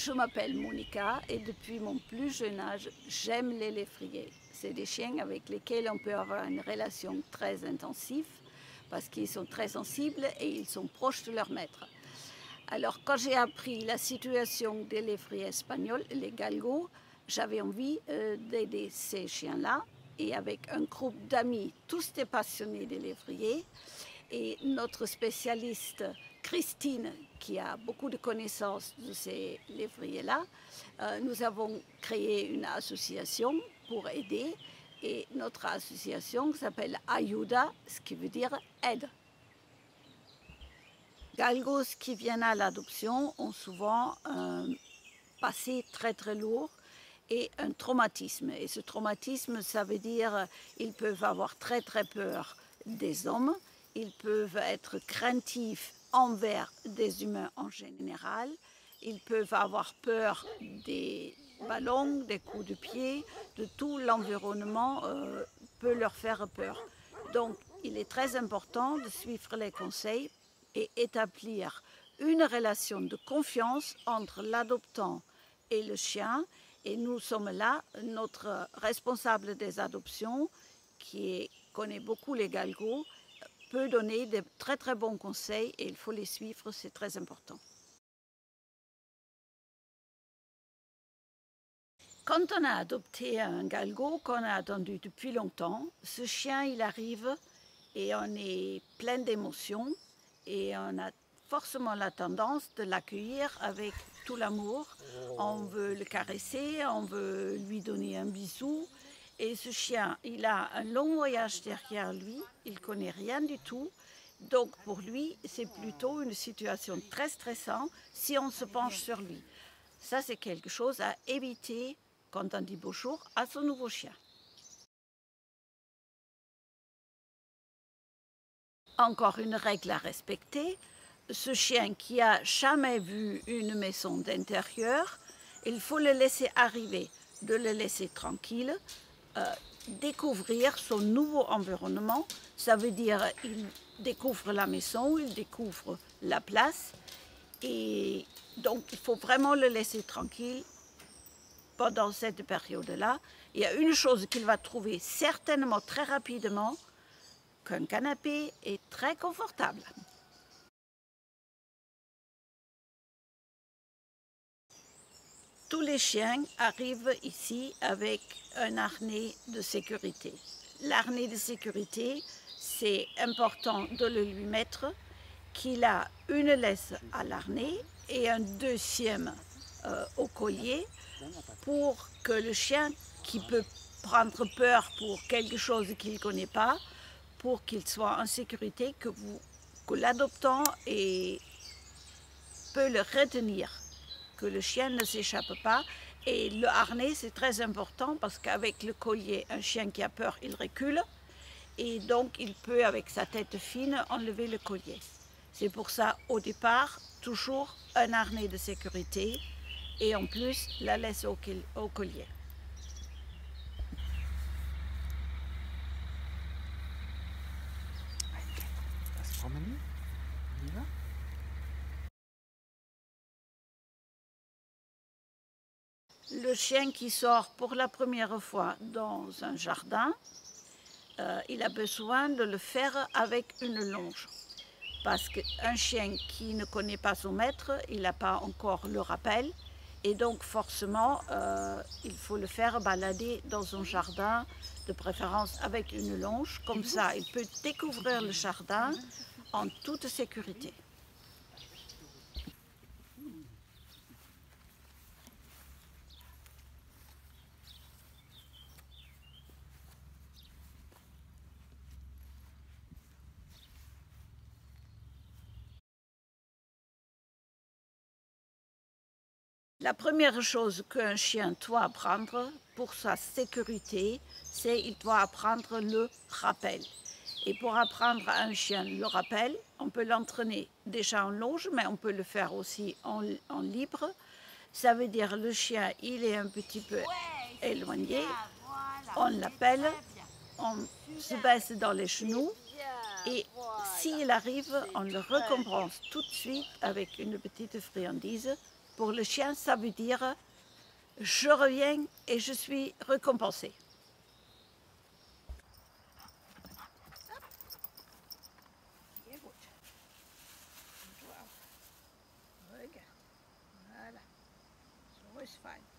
Je m'appelle Monica et depuis mon plus jeune âge, j'aime les lévriers. C'est des chiens avec lesquels on peut avoir une relation très intensive parce qu'ils sont très sensibles et ils sont proches de leur maître. Alors quand j'ai appris la situation des lévriers espagnols, les galgos, j'avais envie d'aider ces chiens-là et avec un groupe d'amis, tous des passionnés des lévriers, et notre spécialiste Christine, qui a beaucoup de connaissances de ces lévriers-là, nous avons créé une association pour aider. Et notre association s'appelle Ayuda, ce qui veut dire aide. Galgos qui viennent à l'adoption ont souvent un passé très lourd et un traumatisme. Et ce traumatisme, ça veut dire qu'ils peuvent avoir très peur des hommes, ils peuvent être craintifs envers des humains en général, ils peuvent avoir peur des ballons, des coups de pied, de tout l'environnement peut leur faire peur. Donc il est très important de suivre les conseils et établir une relation de confiance entre l'adoptant et le chien. Et nous sommes là, notre responsable des adoptions, qui connaît beaucoup les galgos, peut donner de très bons conseils et il faut les suivre, c'est très important. Quand on a adopté un galgo qu'on a attendu depuis longtemps, ce chien il arrive et on est plein d'émotions et on a forcément la tendance de l'accueillir avec tout l'amour. On veut le caresser, on veut lui donner un bisou. Et ce chien, il a un long voyage derrière lui, il ne connaît rien du tout. Donc pour lui, c'est plutôt une situation très stressante si on se penche sur lui. Ça, c'est quelque chose à éviter quand on dit bonjour à son nouveau chien. Encore une règle à respecter, ce chien qui a jamais vu une maison d'intérieur, il faut le laisser arriver, de le laisser tranquille, découvrir son nouveau environnement. Ça veut dire il découvre la maison, il découvre la place et donc il faut vraiment le laisser tranquille pendant cette période-là. Il y a une chose qu'il va trouver certainement très rapidement, qu'un canapé est très confortable. Tous les chiens arrivent ici avec un harnais de sécurité. L'harnais de sécurité, c'est important de le lui mettre, qu'il a une laisse à l'harnais et un deuxième au collier pour que le chien qui peut prendre peur pour quelque chose qu'il ne connaît pas, pour qu'il soit en sécurité, que l'adoptant peut le retenir, que le chien ne s'échappe pas. Et le harnais, c'est très important parce qu'avec le collier, un chien qui a peur, il recule. Et donc, il peut, avec sa tête fine, enlever le collier. C'est pour ça, au départ, toujours un harnais de sécurité et en plus, la laisse au collier. On va se promener. On y va? Le chien qui sort pour la première fois dans un jardin, il a besoin de le faire avec une longe. Parce qu'un chien qui ne connaît pas son maître, il n'a pas encore le rappel. Et donc forcément, il faut le faire balader dans son jardin, de préférence avec une longe. Comme ça, il peut découvrir le jardin en toute sécurité. La première chose qu'un chien doit apprendre pour sa sécurité, c'est qu'il doit apprendre le rappel. Et pour apprendre à un chien le rappel, on peut l'entraîner déjà en longe, mais on peut le faire aussi en libre. Ça veut dire le chien, il est un petit peu éloigné, on l'appelle, on se baisse dans les genoux et s'il arrive, on le récompense tout de suite avec une petite friandise Pour le chien, ça veut dire je reviens et je suis récompensé. Sehr gut. Und du auch. Ruhig. Voilà. So ist fein.